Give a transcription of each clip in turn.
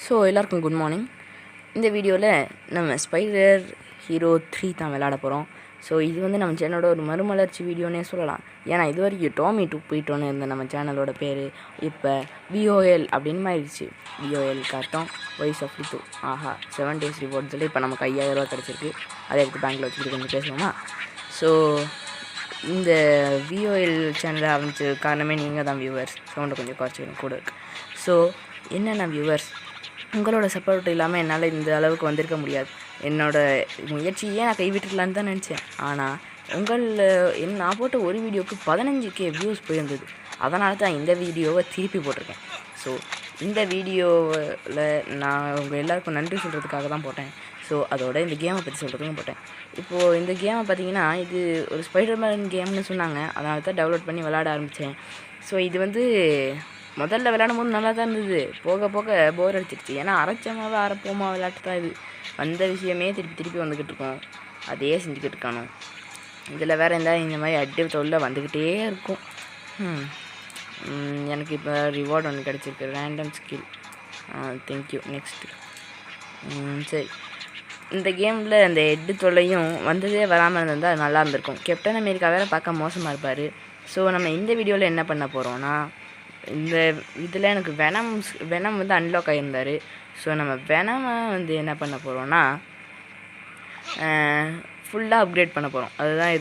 So எல்லாருக்கும் good morning. இந்த வீடியோவில் நம்ம ஸ்பைடர் ஹீரோ 3 தான் விளையாட போகிறோம். ஸோ இது வந்து நம்ம சேனலோட ஒரு மறுமலர்ச்சி வீடியோனே சொல்லலாம். ஏன்னா இது வரைக்கும் டாமி 2 போயிட்டோன்னு இருந்த நம்ம சேனலோட பேர் இப்போ VOL அப்படின்னு மாறிடுச்சு. VOL கார்ட்டோம் வாய்ஸ் ஆஃப் லித்து. ஆஹா 7 days ரிவார்ட் சொல்லி இப்போ நமக்கு 5000 ரூபா கிடச்சிருக்கு. அதை எடுத்து பேங்க்கில் வச்சுக்கிட்டு கொஞ்சம் பேசுவோமா. ஸோ இந்த VOL சேனலை ஆரம்பிச்ச காரணமே நீங்கள் தான் வியூவர்ஸ். சவுண்டை கொஞ்சம் குறைச்சிக்கணும் கூட இருக்குது. ஸோ என்னென்ன வியூவர்ஸ், உங்களோட சப்போர்ட் இல்லாமல் என்னால் இந்த அளவுக்கு வந்திருக்க முடியாது. என்னோடய முயற்சியே நான் கைவிட்டுடலான்னு தான் நினச்சேன். ஆனால் நான் போட்ட ஒரு வீடியோவுக்கு 15K வியூஸ் போயிருந்தது. அதனால தான் இந்த வீடியோவை திருப்பி போட்டிருக்கேன். ஸோ இந்த வீடியோவில் நான் உங்கள் எல்லாருக்கும் நன்றி சொல்கிறதுக்காக தான் போட்டேன். ஸோ அதோட இந்த கேமை பற்றி சொல்கிறதுக்கும் போட்டேன். இப்போது இந்த கேமை பார்த்தீங்கன்னா இது ஒரு ஸ்பைடர்மேன் கேம்னு சொன்னாங்க. அதனால தான் டவுன்லோட் பண்ணி விளையாட ஆரம்பித்தேன். ஸோ இது வந்து முதல்ல விளையாடும் போது நல்லா தான் இருந்தது. போக போக போர் அடிச்சிருச்சு. ஏன்னா அரைச்சமாவே அரைப்போமா விளையாட்டு தான் இது. வந்த விஷயமே திருப்பி வந்துக்கிட்டு இருக்கோம். அதையே செஞ்சுக்கிட்டு இருக்கானோ. இதில் வேறு இருந்தால் இந்த மாதிரி அடி தொல்லை வந்துக்கிட்டே இருக்கும். எனக்கு இப்போ ரிவார்டு ஒன்று கிடச்சிருக்கு, ரேண்டம் ஸ்கில். தேங்க்யூ. நெக்ஸ்ட்டு சரி, இந்த கேமில் அந்த ஹெட்டு தொல்லையும் வந்ததே வராமல் இருந்தால் நல்லா இருந்திருக்கும். கேப்டன் அமெரிக்கா வேறு பார்க்க மோசமாக இருப்பார். ஸோ நம்ம இந்த வீடியோவில் என்ன பண்ண போகிறோன்னா, இந்த இதில் எனக்கு வெனம் வந்து அன்லாக் ஆகியிருந்தார். ஸோ நம்ம வெனமை வந்து என்ன பண்ண போகிறோன்னா ஃபுல்லாக அப்கிரேட் பண்ண போகிறோம். அதுதான்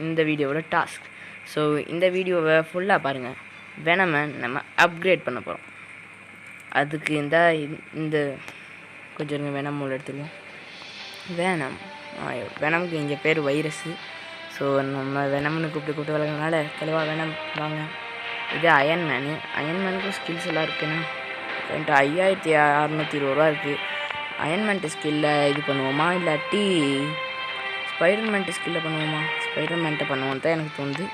இந்த வீடியோவோட டாஸ்க். ஸோ இந்த வீடியோவை ஃபுல்லாக பாருங்கள். வெனமை நம்ம அப்கிரேட் பண்ண போகிறோம். அதுக்கு இந்த கொஞ்சம் வெனம் மூலம் எடுத்துருவோம். வெனமுக்கு இங்கே பேர் வைரஸு. ஸோ நம்ம வெனம்னு கூப்பிட்டு வளர்க்கறதுனால தெளிவாக வெனம் வாங்க. இது அயன்மேனுக்கும் ஸ்கில்ஸ் எல்லாம் இருக்குண்ணா. என்கிட்ட 5620 ரூபா இருக்குது. அயன்மேன்ட்டு ஸ்கில்லை இது பண்ணுவோமா இல்லாட்டி ஸ்பைடர்மேன்ட்டு ஸ்கில்லை பண்ணுவோமா? ஸ்பைடர்மேன்ட்டை பண்ணுவோம் தான் எனக்கு தோணுது.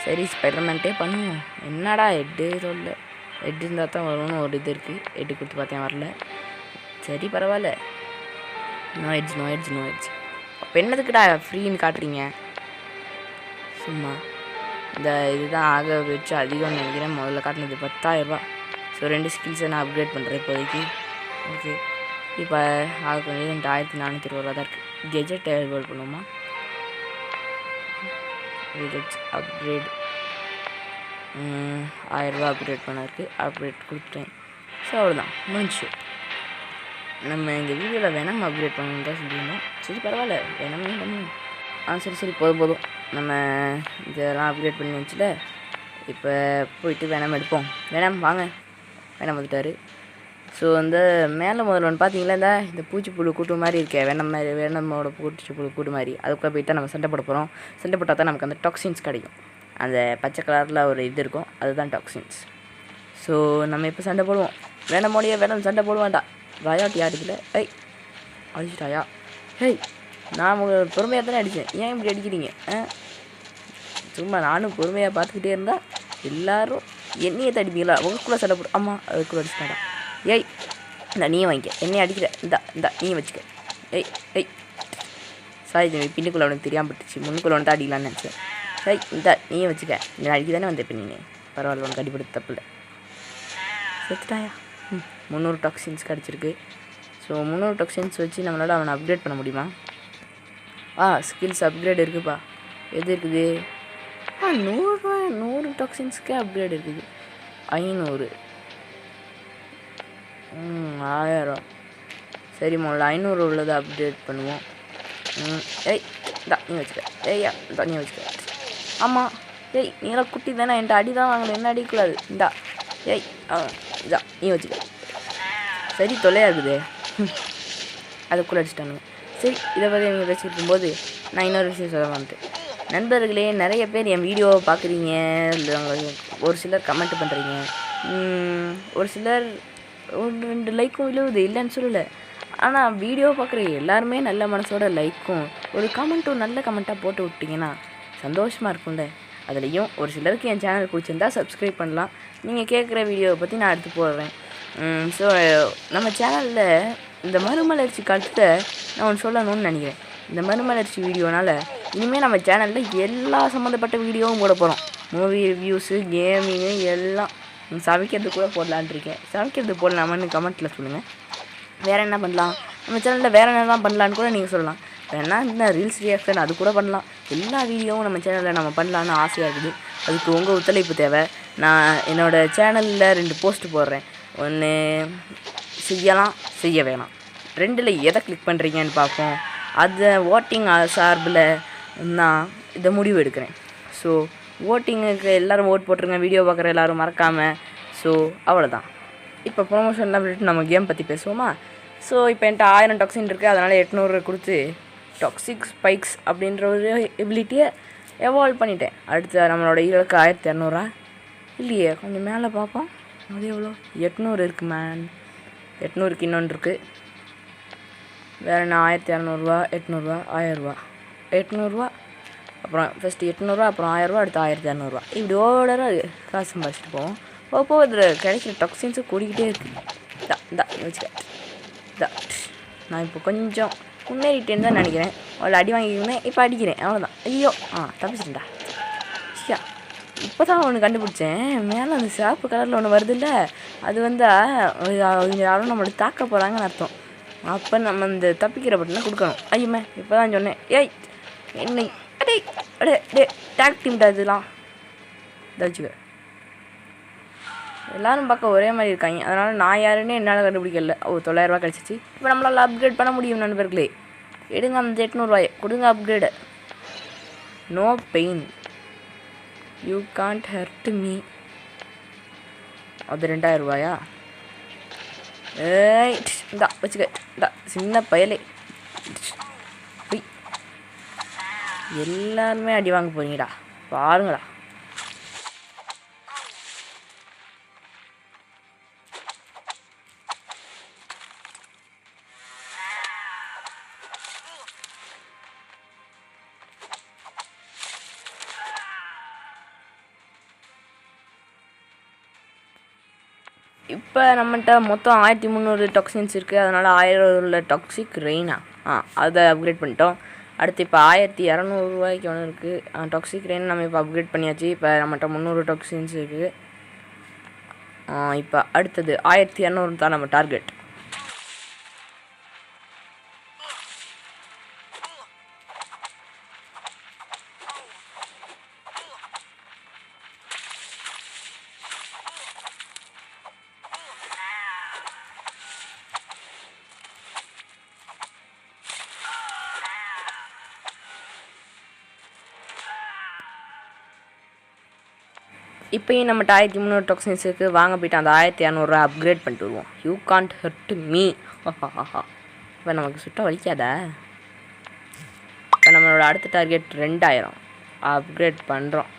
சரி, ஸ்பைடர்மேன்ட்டே பண்ணுவோம். என்னடா ஹெட்டு சொல்ல, ஹெட் இருந்தால் தான் வரும்னு ஒரு இது இருக்குது. ஹெட்டு கொடுத்து பார்த்தேன், வரல. சரி பரவாயில்ல. No heads. அப்போ என்னதுக்குடா ஃப்ரீன்னு காட்டுறீங்க? சும்மா இந்த இதுதான் ஆக வச்சு அதிகம்னு நினைக்கிறேன். முதல்ல காட்டினது 10,000 ரூபா. ஸோ 2 ஸ்கில்ஸை நான் அப்கிரேட் பண்ணுறேன் இப்போதைக்கு. ஓகே, இப்போ ஆக வேண்டியது 1420 ரூபா தான் இருக்குது. கெஜெட் எவல்வ் பண்ணுவோமா? கெஜெட்ஸ் அப்கிரேட் 1000 ரூபா அப்கிரேட் பண்ண அப்கிரேட் கொடுத்துட்டேன். ஸோ அவ்வளோதான், முடிஞ்சு. நம்ம இந்த வீடியோவில் வெனம் அப்கிரேட் பண்ணணுன்னு தான் சொல்லியிருந்தோம். சரி பரவாயில்ல, வெனமே பண்ணுவோம். சரி போதும். நம்ம இதெல்லாம் அப்கிரேட் பண்ணி வச்சுல இப்போ போயிட்டு வெனம் எடுப்போம். வெனம் வாங்க. வெனம் வந்துட்டார். ஸோ இந்த மேலே முதல்ல ஒன்று பார்த்தீங்களா, இந்த பூச்சிப்புழு கூட்டு மாதிரி இருக்கே, வெனமோட பூச்சிப்புழு கூட்டு மாதிரி. அதுக்குள்ளே போயிட்டு நம்ம சண்டை போட போகிறோம். சண்டை போட்டால் தான் நமக்கு அந்த டாக்ஸின்ஸ் கிடைக்கும். அந்த பச்சை கலரில் ஒரு இது இருக்கும், அதுதான் டாக்ஸின்ஸ். ஸோ நம்ம இப்போ சண்டை போடுவோம். வெனம் சண்டை போடுவான்டா. ராயாட்டி யாருக்குல அடிச்சிட்டாயா? நான் உங்கள் பொறுமையாக தானே அடித்தேன். ஏன் இப்படி அடிக்கிறீங்க? சும்மா நானும் பொறுமையாக பார்த்துக்கிட்டே இருந்தால் எல்லோரும் என்னையே தடிப்பீங்களா? உங்களுக்குள்ளே சண்டை போடு. ஆமாம், அதுக்குள்ளே அடிச்சிட்டாடா. இந்த நீயும் வாங்கிக்க. என்னையே அடிக்கிற. இந்த நீயும் வச்சுக்க. சாரி தம்பி, பின்னுக்குள்ளே அவனுக்கு தெரியாமல் பட்டுச்சு. முன்னுக்குள்ளே வந்து அடிக்கலான்னு நினச்சேன். இந்த நீயும் வச்சுக்க. நான் அடிக்க தானே வந்தேன். இப்போ நீங்கள் பரவாயில்ல, உனக்கு அடிப்படுத்த தப்பில்லை. செத்துட்டாயா? 300 டாக்ஸின்ஸ் கிடச்சிருக்கு. ஸோ 300 டாக்ஸின்ஸ் வச்சு நம்மளால் அவனை அப்கிரேட் பண்ண முடியுமா? ஸ்கில்ஸ் அப்கிரேட் இருக்குப்பா. எது இருக்குது? 100 டாக்ஸின்ஸ்க்கே அப்கிரேட் இருக்குது. 500 1000. சரி, முதல்ல 500 உள்ளதை அப்டேட் பண்ணுவோம். நீ வச்சுக்க. நீ வச்சுக்க. ஆமாம், நீங்களாம் குட்டி தானே, என்கிட்ட அடி தான் வாங்கணும். என்ன அடிக்கூடாது. நீ வச்சுக்க. சரி, தொல்லையாக இருக்குது. அதுக்குள்ளே அடிச்சிட்டானுங்க. சரி, இதை பற்றி நீங்கள் பேசிகிட்டு இருக்கும்போது நான் இன்னொரு விஷயம் சொல்ல வந்துட்டேன். நண்பர்களே, நிறைய பேர் என் வீடியோவை பார்க்குறீங்க. ஒரு சிலர் கமெண்ட் பண்ணுறீங்க. ஒரு சிலர் 1-2 லைக்கும் விழுவுது, இல்லைன்னு சொல்லலை. ஆனால் வீடியோ பார்க்குற எல்லாருமே நல்ல மனசோட லைக்கும் ஒரு கமெண்ட்டும் நல்ல கமெண்ட்டாக போட்டு விட்டிங்கன்னா சந்தோஷமாக இருக்கும்ல. அதுலேயும் ஒரு சிலருக்கு என் சேனல் பிடிச்சிருந்தா சப்ஸ்கிரைப் பண்ணலாம். நீங்கள் கேட்குற வீடியோவை பற்றி நான் எடுத்து போடுறேன். ஸோ நம்ம சேனலில் இந்த மறுமலர்ச்சி காலத்தை நான் ஒன்று சொல்லணும்னு நினைக்கிறேன். இந்த மறுமலர்ச்சி வீடியோனால் இனிமேல் நம்ம சேனலில் எல்லா சம்மந்தப்பட்ட வீடியோவும் போட போகிறோம். மூவி ரிவ்யூஸு, கேமிங்கு எல்லாம் சமைக்கிறது கூட போடலான் இருக்கேன். சமைக்கிறது போடலாமான்னு கமெண்ட்டில் சொல்லுங்கள். வேறு என்ன பண்ணலாம், நம்ம சேனலில் வேறு என்னெல்லாம் பண்ணலான்னு கூட நீங்கள் சொல்லலாம். வேணா இந்த ரீல்ஸ் ரியாக்ஷன் அது கூட பண்ணலாம். எல்லா வீடியோவும் நம்ம சேனலில் நம்ம பண்ணலான்னு ஆசையாக இருக்குது. அதுக்கு உங்கள் ஒத்துழைப்பு தேவை. நான் என்னோடய சேனலில் 2 போஸ்ட் போடுறேன். ஒன்று செய்யலாம், செய்ய வேணாம், 2ல் எதை கிளிக் பண்ணுறீங்கன்னு பார்ப்போம். அதை ஓட்டிங் சார்பில் நான் இதை முடிவு எடுக்கிறேன். ஸோ ஓட்டிங்குக்கு எல்லோரும் ஓட் போட்டுருங்க, வீடியோ பார்க்குற எல்லோரும் மறக்காமல். ஸோ அவ்வளோதான். இப்போ ப்ரொமோஷன்லாம் விட்டுட்டு நம்ம கேம் பற்றி பேசுவோமா? ஸோ இப்போ என்கிட்ட 1000 டாக்ஸின் இருக்குது. அதனால் 800 கொடுத்து டாக்ஸிக் ஸ்பைக்ஸ் அப்படின்ற ஒரு எபிலிட்டியை எவால்வ் பண்ணிட்டேன். அடுத்து நம்மளோட இலக்கு 1200 இல்லையே, கொஞ்சம் மேலே பார்ப்போம். அது எவ்வளோ? 800 இருக்குது மேன். 800க்கு இன்னொன்று இருக்குது. வேறு என்ன? 1200, 800, 1000, 800, அப்புறம் ஃபஸ்ட்டு 800, அப்புறம் 1000, அடுத்து 1200. இப்படி ஓவராக காசு சம்பாதிச்சிட்டு போவோம். போக இதில் கிடைக்கிற டாக்ஸின்ஸும் கூடிக்கிட்டே இருக்குது. இந்தா வச்சுக்க. நான் இப்போ கொஞ்சம் முன்னேறிட்டேன்னு தான் நினைக்கிறேன். அவளை அடி வாங்கிக்கிறேன், இப்போ அடிக்கிறேன், அவ்வளோதான். ஐயோ தப்பிச்சிட்டேன்டா. ஷியா, இப்போ தான் ஒன்று கண்டுபிடிச்சேன். மேலே அந்த சிவப்பு கலரில் ஒன்று வருது இல்லை, அது வந்து அவங்க யாரும் நம்மளை தாக்க போகிறாங்கன்னு அர்த்தம். அப்போ நம்ம இந்த தப்பிக்கிற பட்டனை கொடுக்கணும். ஐயுமே இப்போ தான் சொன்னேன். ஏய் என்னை அடே அடே டே டேக் டீம்டா இதெல்லாம். வச்சுக்க. எல்லோரும் பார்க்க ஒரே மாதிரி இருக்காங்க. அதனால் நான் யாருன்னு என்னால் கண்டுபிடிக்கல. 900 கிடச்சிச்சு. இப்போ நம்மளால் அப்கிரேட் பண்ண முடியும் நண்பர்களே. எடுங்க அந்த 800 கொடுங்க upgrade. No pain, you can't hurt me. அது 2000 ஏய் இந்தா வச்சுக்க. இந்தா சின்ன பயலே. எல்லாருமே அடி வாங்க போறீங்கடா, பாருங்கடா. இப்போ நம்மகிட்ட மொத்தம் 1300 டாக்ஸின்ஸ் இருக்குது. அதனால் 1000 உள்ள டாக்ஸிக் ரெயினா அதை அப்கிரேட் பண்ணிட்டோம். அடுத்து இப்போ 1200 ஒன்று இருக்குது டாக்ஸிக் ரெயின். நம்ம இப்போ அப்கிரேட் பண்ணியாச்சு. இப்போ நம்மகிட்ட 300 டாக்ஸின்ஸ் இருக்குது. இப்போ அடுத்தது 1200 தான் நம்ம டார்கெட். இப்போயும் நம்மகிட்ட 1300 டாக்ஸின்ஸ் இருக்குது. வாங்க போய்ட்டு அந்த 1200 அப்கிரேட் பண்ணிட்டு வருவோம். You can't hurt me. இப்போ நமக்கு சுட்ட வலிக்காதா? இப்போ நம்மளோட அடுத்த டார்கெட் 2000 அப்கிரேட் பண்ணுறோம்.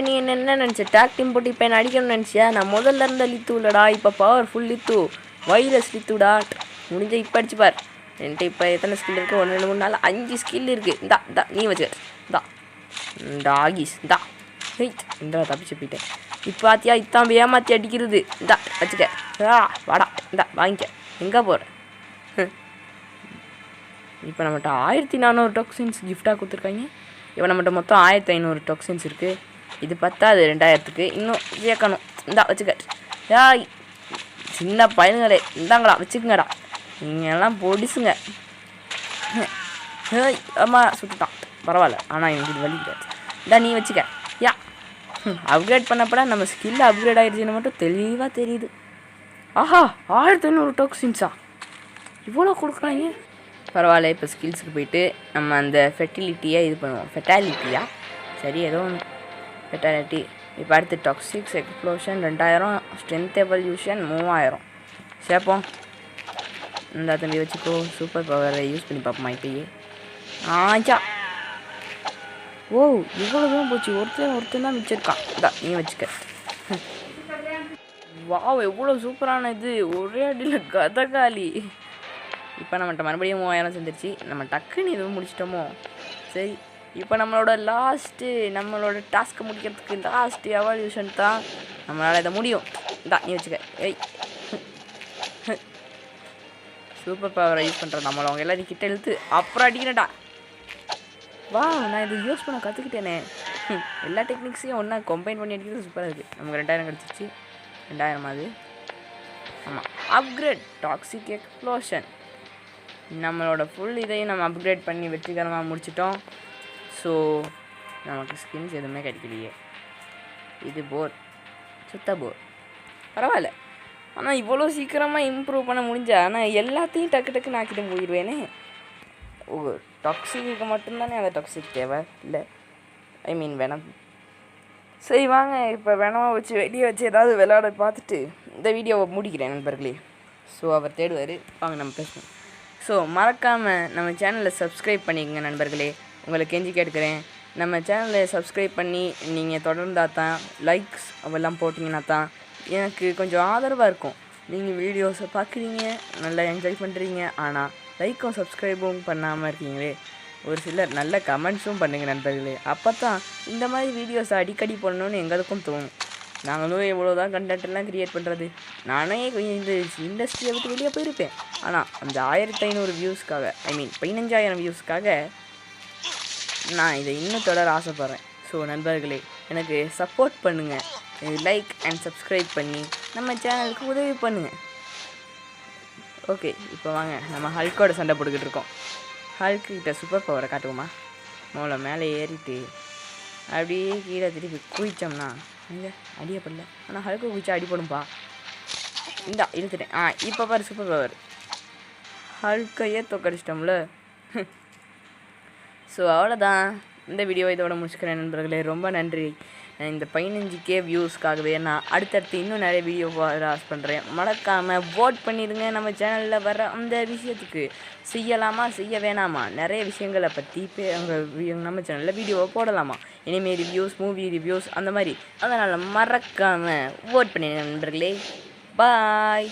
நீ என்ன நினச்ச? டேக் டீம் போட்டு இப்போ என்ன அடிக்கணும்னு நினச்சியா? நான் முதல்ல இருந்த லித்து இல்லைடா, இப்போ பவர்ஃபுல் லித்து, வைரஸ் லித்துடா. முடிஞ்ச இப்போ அடிச்சுப்பார். என்கிட்ட இப்போ எத்தனை ஸ்கில் இருக்குது? 1 2 3 4 5 ஸ்கில் இருக்குது. இந்தா நீ வச்சு இந்தா டாகிஸ் இந்தா. இந்த தப்பிச்சு போயிட்டேன். இப்போ ஆத்தியா இத்தான் ஏமாற்றி அடிக்கிறது. இந்தா வச்சுக்க. வாடா இந்தா வாங்கிக்க. எங்கே போகிற? இப்போ நம்மகிட்ட 1400 டாக்ஸின்ஸ் கிஃப்டாக கொடுத்துருக்காங்க. இப்போ நம்மகிட்ட மொத்தம் 1500 டாக்ஸின்ஸ் இருக்குது. இது 10 2000க்கு இன்னும் சேர்க்கணும். இந்தா வச்சுக்க. சின்ன பையனுங்களே இந்தாங்களா வச்சுக்கங்கடா. நீங்கள் எல்லாம் பொடிசுங்க. ஆமாம் சுட்டுட்டான், பரவாயில்ல. ஆனால் எனக்கு இது வலி கிடையாது. இந்தா நீ வச்சுக்க. அப்கிரேட் பண்ணப்பட நம்ம ஸ்கில் அப்கிரேட் ஆகிடுச்சின்னு மட்டும் தெளிவாக தெரியுது. ஆஹா 1500 டாக்ஸின்ஸா இவ்வளோ கொடுக்குறாங்க. பரவாயில்ல. இப்போ ஸ்கில்ஸுக்கு போயிட்டு நம்ம அந்த ஃபெர்டிலிட்டியை இது பண்ணுவோம். ஃபெட்டாலிட்டியா சரி ஏதோ ஒன்று ஃபெட்டாலிட்டி. இப்போ அடுத்து டாக்ஸிக்ஸ் எக்ஸ்ப்ளோஷன் 2000, ஸ்ட்ரென்த் எவல்யூஷன் 3000 சேர்ப்போம். இந்த தம்பி வச்சுக்கோ. சூப்பர் பவரை யூஸ் பண்ணி பார்ப்போமா இப்போயே? ஆச்சா ஓ இவ்வளோ தான் போச்சு. ஒருத்தன் தான் வச்சுருக்கான். இந்தா நீ வச்சுக்க. வாவ் எவ்வளோ சூப்பரான இது. ஒரே அடியில் கதகாலி. இப்போ நம்மகிட்ட மறுபடியும் 3000 செஞ்சிருச்சு. நம்ம டக்குன்னு எதுவும் முடிச்சிட்டோமோ? சரி இப்போ நம்மளோட டாஸ்க்கை முடிக்கிறதுக்கு லாஸ்ட் எவல்யூஷன் தான். நம்மளால் இதை முடியும். இந்தா நீ வச்சுக்க. ஏய் சூப்பர் பவரை யூஸ் பண்ணுறேன். நம்மளை அவங்க எல்லாரும் கிட்ட இழுத்து அப்புறம் அடிக்கிறேன்டா. வா நான் இதை யூஸ் பண்ண கற்றுக்கிட்டேனே. எல்லா டெக்னிக்ஸையும் ஒன்றா கம்பைன் பண்ணி அடிக்கிறது சூப்பராக இருக்குது. நமக்கு 2000 கிடச்சிச்சு. 2000 அது. ஆமாம், அப்கிரேட் டாக்ஸிக் எக்ஸ்ப்ளோஷன். நம்மளோட ஃபுல் இதையும் நம்ம அப்கிரேட் பண்ணி வெற்றிகரமாக முடிச்சிட்டோம். ஸோ நமக்கு ஸ்கின்ஸ் எதுவுமே கிடைக்கலையே. இது போர், சுத்த போர். பரவாயில்ல, ஆனால் இவ்வளோ சீக்கிரமாக இம்ப்ரூவ் பண்ண முடிஞ்சா ஆனால் எல்லாத்தையும் டக்கு டக்குன்னு ஆக்கிட்டு போயிடுவேனே. ஓ, டாக்ஸிக்கு மட்டும்தானே அந்த டாக்ஸிக் தேவை, இல்லை ஐ மீன் வேணாம். சரி வாங்க, இப்போ வேணாமா வச்சு வெளியே வச்சு ஏதாவது விளையாட பார்த்துட்டு இந்த வீடியோவை முடிக்கிறேன் நண்பர்களே. ஸோ அவர் தேடுவார், வாங்க நம்ம பேசுவோம். ஸோ மறக்காமல் நம்ம சேனலை சப்ஸ்கிரைப் பண்ணிக்கோங்க நண்பர்களே. உங்களை கெஞ்சி கேட்குறேன், நம்ம சேனலை சப்ஸ்கிரைப் பண்ணி நீங்கள் தொடர்ந்தா தான், லைக்ஸ் அவெல்லாம் போட்டிங்கன்னா தான் எனக்கு கொஞ்சம் ஆதரவாக இருக்கும். நீங்கள் வீடியோஸை பார்க்குறீங்க, நல்லா என்ஜாய் பண்ணுறீங்க, ஆனால் லைக்கும் சப்ஸ்கிரைபும் பண்ணாமல் இருக்கீங்களே. ஒரு சிலர் நல்ல கமெண்ட்ஸும் பண்ணுங்கள் நண்பர்களே. அப்போ தான் இந்த மாதிரி வீடியோஸை அடிக்கடி பண்ணணுன்னு எங்களுக்கும் தோணும். நாங்களும் எவ்வளோ தான் கண்டென்ட்லாம் க்ரியேட் பண்ணுறது. நானே இந்த இண்டஸ்ட்ரியை விட்டு வெளியே போயிருப்பேன். ஆனால் அந்த 1500 வியூஸ்க்காக, ஐ மீன் 15000 வியூஸ்க்காக நான் இதை இன்னும் தொடர ஆசைப்பட்றேன். ஸோ நண்பர்களே, எனக்கு சப்போர்ட் பண்ணுங்கள், லைக் அண்ட் சப்ஸ்கிரைப் பண்ணி நம்ம சேனலுக்கு உதவி பண்ணுங்கள். ஓகே, இப்போ வாங்க நம்ம ஹல்கோட சண்டை போட்டுக்கிட்டு இருக்கோம். ஹல்கிட்ட சூப்பர் பவரை காட்டுவோமா? மூளை மேலே ஏறிட்டு அப்படியே கீழே திருப்பி குதிச்சோம்னா இங்கே அடியப்படல, ஆனால் ஹல்க்கு குதிச்சா அடிப்படும்பா. இந்தா இழுத்துட்டேன். இப்போ பாரு சூப்பர் பவர். ஹல்கையே தோக்கடிச்சிட்டோம்ல. ஸோ அவ்வளோதான், இந்த வீடியோ இதோட முடிச்சுக்கிறேன் நண்பர்களே. ரொம்ப நன்றி. இந்த 15K வியூஸ்க்காகவே நான் அடுத்தடுத்து இன்னும் நிறைய வீடியோ ஆஸ் பண்ணுறேன். மறக்காமல் வோட் பண்ணிடுங்க. நம்ம சேனலில் வர அந்த விஷயத்துக்கு செய்யலாமா செய்ய வேணாமா, நிறைய விஷயங்களை பற்றி நம்ம சேனலில் வீடியோவை போடலாமா, இனிமேல் ரிவ்யூஸ், மூவி ரிவ்யூஸ் அந்த மாதிரி. அதனால் மறக்காமல் வோட் பண்ணிடுங்க நண்பர்களே. பாய்.